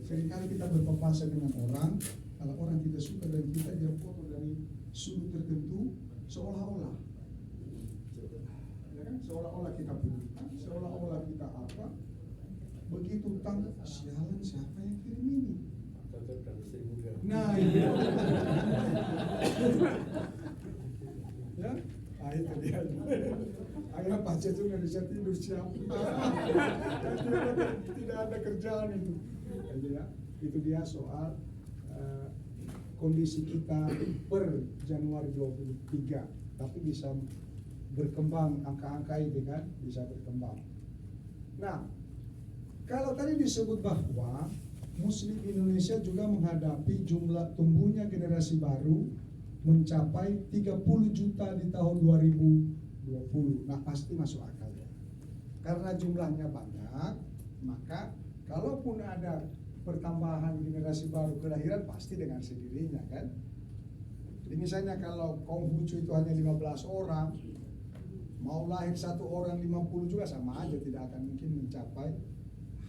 Seringkali kita berpapasan dengan orang, kalau orang tidak suka dengan kita, dia foto dari sudut tertentu, seolah-olah, ya kan? Seolah-olah kita buta, seolah-olah kita apa? Begitu tentang sialan siapa yang kirim ini? Nah, iya. Ya, itu dia. Akhirnya Pak Cecung nggak bisa tidur siang. Tidak ada kerjaan itu. Ya, itu dia soal kondisi kita per Januari 23, tapi bisa berkembang angka-angka ini kan bisa berkembang. Nah, kalau tadi disebut bahwa Muslim Indonesia juga menghadapi jumlah tumbuhnya generasi baru mencapai 30 juta di tahun 2020. Nah, pasti masuk akal ya. Karena jumlahnya banyak, maka kalaupun ada pertambahan generasi baru kelahiran pasti dengan sendirinya kan. Jadi misalnya kalau Konghucu itu hanya 15 orang, mau lahir satu orang 50 juga sama aja, tidak akan mungkin mencapai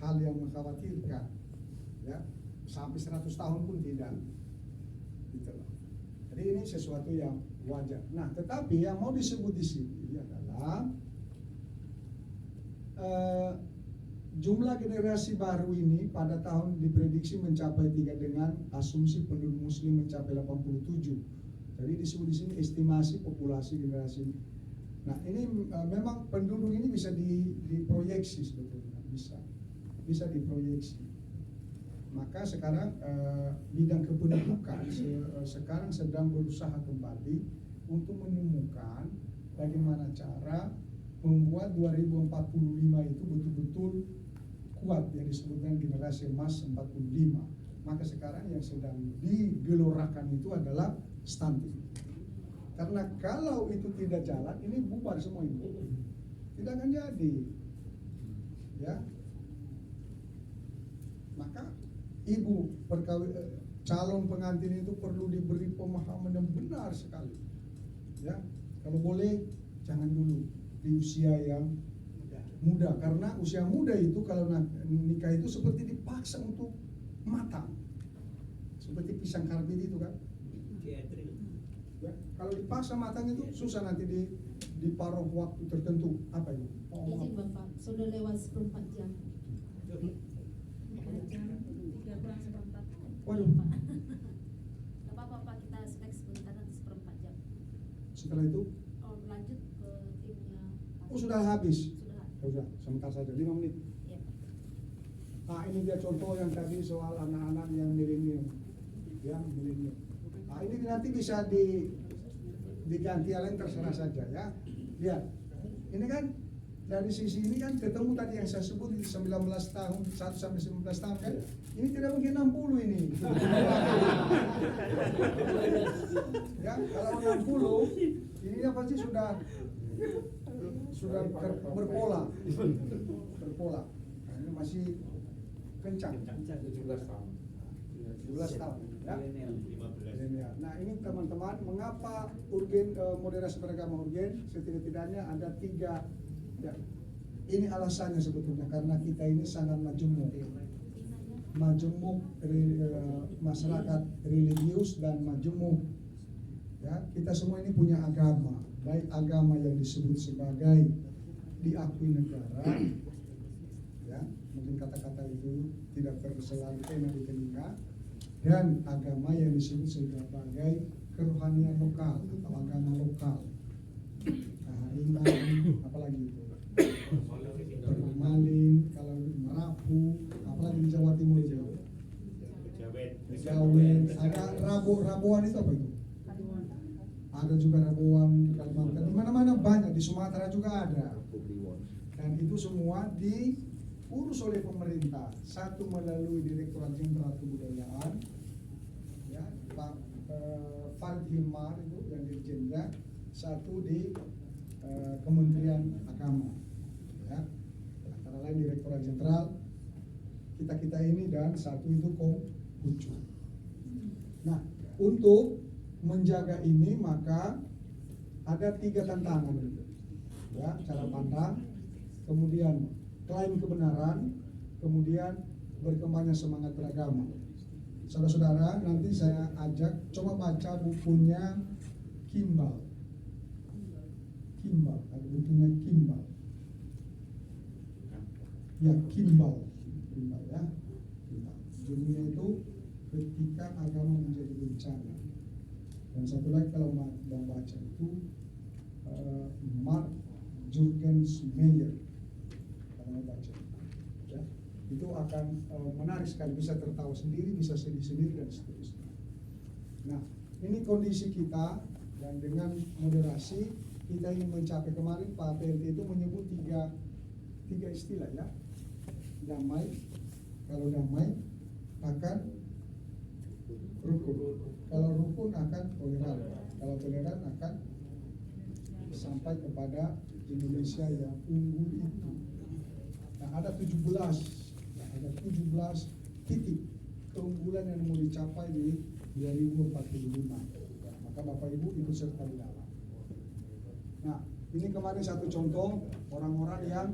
hal yang mengkhawatirkan. Ya, sampai 100 tahun pun tidak. Gitu loh. Jadi ini sesuatu yang wajar. Nah, tetapi yang mau disebut di sini adalah jumlah generasi baru ini pada tahun diprediksi mencapai 3 dengan asumsi penduduk muslim mencapai 87. Jadi disebut di sini estimasi populasi generasi. Nah, ini memang penduduk ini bisa diproyeksi sebetulnya, bisa diproyeksi. Maka sekarang bidang kependudukan sekarang sedang berusaha kembali untuk menemukan bagaimana cara membuat 2045 itu betul-betul kuat yang disebutkan generasi emas 45. Maka sekarang yang sedang digelorakan itu adalah stunting. Karena kalau itu tidak jalan, ini bubar semua itu. Tidak akan jadi. Ya. Maka ibu calon pengantin itu perlu diberi pemahaman yang benar sekali. Ya, kalau boleh jangan dulu di usia yang muda, karena usia muda itu kalau nikah itu seperti dipaksa untuk matang, seperti pisang karbit itu kan. Ya, kalau dipaksa matang itu susah nanti di paruh waktu tertentu. Apa itu? Izin Bapak, sudah lewat 14 jam. Waduh. Gak apa-apa Pak, kita snack sebentar nanti 1/4 jam. Setelah itu? Lanjut ke timnya. Oh, sudah habis? Sudah. Sudah, sebentar saja, 5 menit. Iya Pak. Nah, ini dia contoh yang tadi soal anak-anak yang milenium. Ya, milenium. Nah, ini nanti bisa diganti yang lain terserah saja ya. Lihat. Ini kan dari sisi ini kan ketemu tadi yang saya sebut 19 tahun, 1 sampai 19 tahun kan. Ini tidak mungkin 60 ini. Ya, kalau 60 ini pasti sudah berpola. Berpola. Nah, ini masih kencang. 17 tahun. 17 tahun ya. Milenial. Nah, ini teman-teman, mengapa urgen moderasi beragama urgen? Setidak-tidaknya ada 3 ya. Ini alasannya sebetulnya karena kita ini sangat majemuk masyarakat religius dan majemuk. Ya, kita semua ini punya agama, baik agama yang disebut sebagai diakui negara, ya, mungkin kata-kata itu tidak selalu enak di telinga, dan agama yang disebut sebagai kerohanian lokal atau agama lokal. Nah, iman, apalagi itu Permalin, kalau di Merapu, apalagi di Jawa Timur itu Jawen, ada Rabuan itu apa itu? Ada juga Rabuan di Kalimantan, di mana-mana banyak, di Sumatera juga ada. Dan itu semua diurus oleh pemerintah. Satu melalui Direktorat Jenderal Kebudayaan, ya, Pak Farid Hilmar itu yang dirjennya, satu di Kementerian Agama, ya, antara lain Direktorat Jenderal kita ini, dan satu itu Konghucu. Nah, untuk menjaga ini maka ada 3 tantangan, ya, cara pandang, kemudian klaim kebenaran, kemudian berkembangnya semangat beragama. Saudara-saudara, nanti saya ajak coba baca bukunya Kimball. Kimball, ada bukunya Kimball. Ya, Kimball ya. Kimball. Judulnya itu Ketika Agama Menjadi Bencana. Dan satu lagi kalau mau baca itu Mark Jurgens Meyer. Kalau mau baca, ya, itu akan menarik sekali, bisa tertawa sendiri, bisa sedih sendiri dan seterusnya. Nah, ini kondisi kita dan dengan moderasi kita ingin mencapai. Kemarin Pak PLT itu menyebut tiga istilah ya. Damai, kalau damai akan rukun, kalau rukun akan toleran, kalau toleran akan sampai kepada Indonesia yang unggul itu. Nah, ada 17 titik keunggulan yang mau dicapai di 2045. Ya, maka Bapak Ibu ikut serta di dalam. Nah, ini kemarin satu contoh orang-orang yang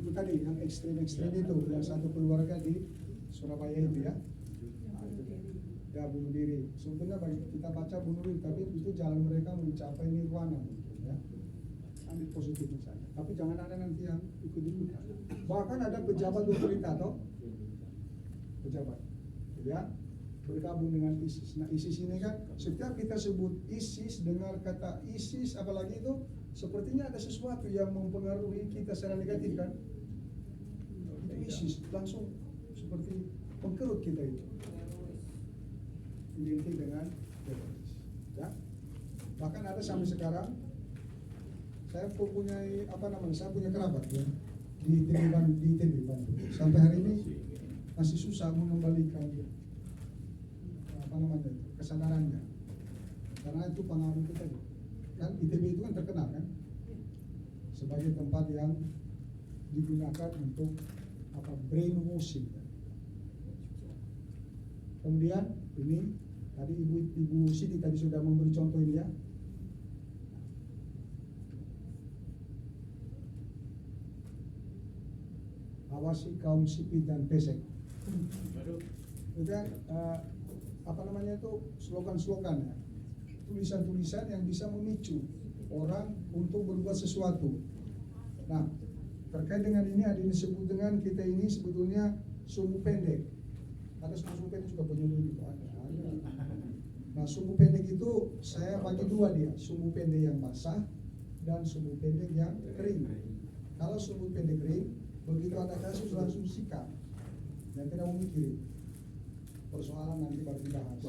itu tadi, yang ekstrim-ekstrim itu, yang satu keluarga di Surabaya itu ya. Nah, itu ya bunuh diri. Sebetulnya kita baca bunuh diri, tapi itu jalan mereka mencapai nirwana mungkin ya. Ambil positifnya saja. Tapi jangan ada nanti yang ikut-ikutan. Bahkan ada pejabat otorita toh, pejabat, ya, bergabung dengan ISIS. Nah, ISIS ini kan setiap kita sebut ISIS, dengar kata ISIS, apalagi itu sepertinya ada sesuatu yang mempengaruhi kita secara negatif kan? Itu ISIS langsung seperti pengkerut kita itu. Identik dengan teroris, ya. Bahkan ada sampai sekarang saya mempunyai saya punya kerabat ya di ITB Bandung. Sampai hari ini masih susah mengembalikan kesadarannya, karena itu pengaruh itu tadi. Kan ITB itu kan terkenal kan sebagai tempat yang digunakan untuk brainwashing. Kemudian ini tadi Ibu Siti tadi sudah memberi contoh ini ya. Awasi kaum sipil dan pesek. Itu kan itu slogan-slogan ya, tulisan-tulisan yang bisa memicu orang untuk berbuat sesuatu. Nah, terkait dengan ini ada disebut dengan kita ini sebetulnya sumbu pendek. Ada sumbu pendek juga penyuluh itu ada. Nah, sumbu pendek itu saya bagi dua dia, sumbu pendek yang basah dan sumbu pendek yang kering. Kalau sumbu pendek kering, begitu ada kasus langsung sikat, yang tidak memikir persoalan nanti baru dibahas.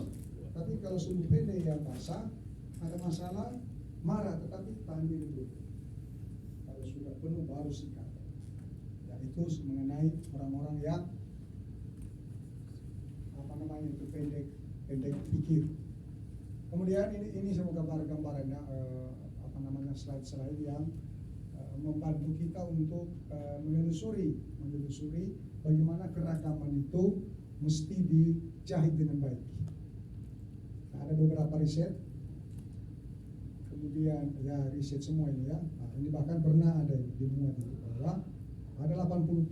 Tapi kalau sumbu pendek yang basah, ada masalah, marah, tetapi tahan diri dulu. Kalau sudah penuh baru sikat. Ya, itu mengenai orang-orang yang itu pendek pikir. Kemudian ini saya mau gambar-gambarannya slide-slide yang membantu kita untuk menelusuri bagaimana keragaman itu mesti dijahit dengan baik. Nah, ada beberapa riset, kemudian ya riset semua ini ya. Nah, ini bahkan pernah ada dimuat itu bahwa ada 81%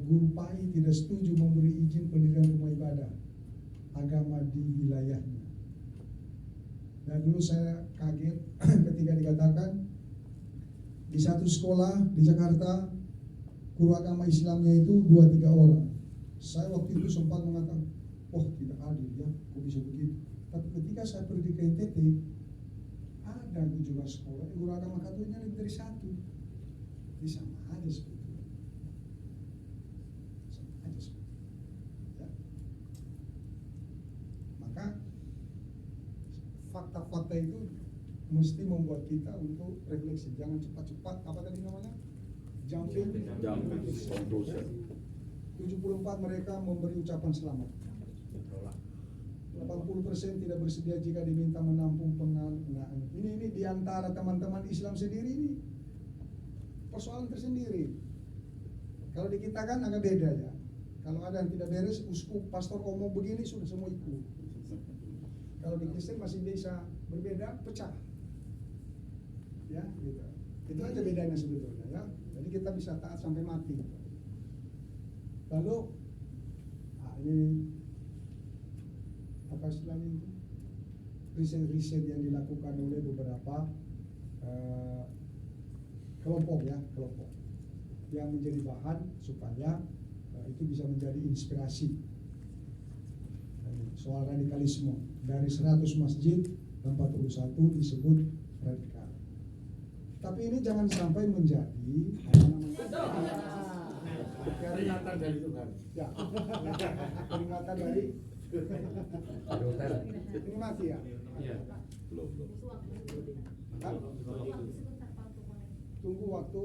guru PAI tidak setuju memberi izin pendirian rumah ibadah agama di wilayahnya. Dan dulu saya kaget ketika dikatakan di satu sekolah di Jakarta guru agama Islamnya itu 2-3 orang. Saya waktu itu sempat mengatakan, oh tidak adil ya, kok bisa begitu. Tapi ketika saya pergi ke NTT, ada juga sekolah guru agama Katoliknya lebih dari 1. Ini sama aja sebetulnya. Ya. Maka fakta-fakta itu mesti membuat kita untuk refleksi, jangan cepat-cepat tadi namanya jumping conclusion. 74 mereka memberi ucapan selamat, 80% tidak bersedia jika diminta menampung penghinaan. Ini diantara teman-teman Islam sendiri ini persoalan tersendiri. Kalau di kita kan agak beda ya. Kalau ada yang tidak beres, uskup, pastor ngomong begini sudah semua ikut. Kalau di Kristen masih bisa berbeda, pecah. Ya, gitu. Itu aja bedanya sebetulnya ya. Jadi kita bisa taat sampai mati. Lalu ini apa istilahnya itu? Riset-riset yang dilakukan oleh beberapa kelompok yang menjadi bahan supaya itu bisa menjadi inspirasi. Soal radikalisme dari 100 masjid 41 disebut radikal. Tapi ini jangan sampai menjadi peringatan dari Tuhan. Ya, peringatan dari ini mati ya. Iya. Belum. Hah? Tunggu waktu.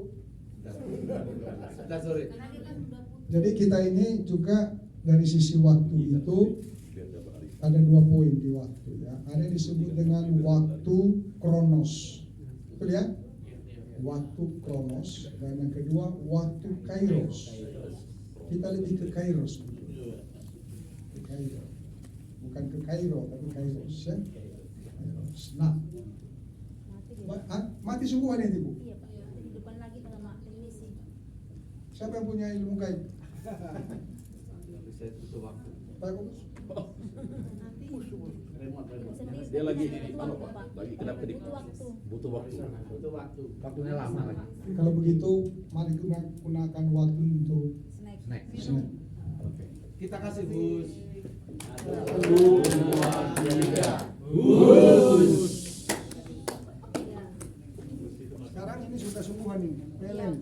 Sudah sore. Karena dia kan udah putus. Jadi kita ini juga dari sisi waktu itu Biar dapat hari. ada 2 poin di waktu ya. Ada yang disebut dengan waktu kronos. Betul ya? Waktu kronos, dan yang kedua waktu kairos. Kita lebih ke kairos. Ke Kairo. Bukan ke Kairo, tapi kairos ya. Kairos. Nah, mati sungguhan ini Bu. Iya Pak, di depan lagi kalau mak ini sih. Siapa yang punya ilmu gaib? Tapi saya butuh waktu. Pak Kubus? Dia lagi Butuh waktu, Pak. lagi kenapa di Butuh waktu. butuh waktu. Butuh waktu. Waktunya lama lagi. Kalau begitu, mari kita gunakan waktu untuk Snack. snack. Oke. Kita kasih Gus. Satu, dua, tiga. Iya. Sekarang ini sudah sungguhan ini, PLN.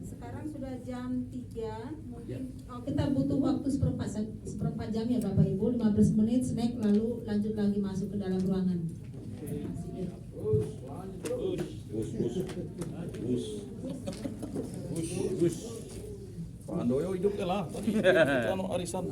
Sekarang sudah jam 3, mungkin kita butuh waktu seperempat jam ya Bapak Ibu, 15 menit snack lalu lanjut lagi masuk ke dalam ruangan. Gus. Pak Andoyo hidupnya lah. Tadi arisan.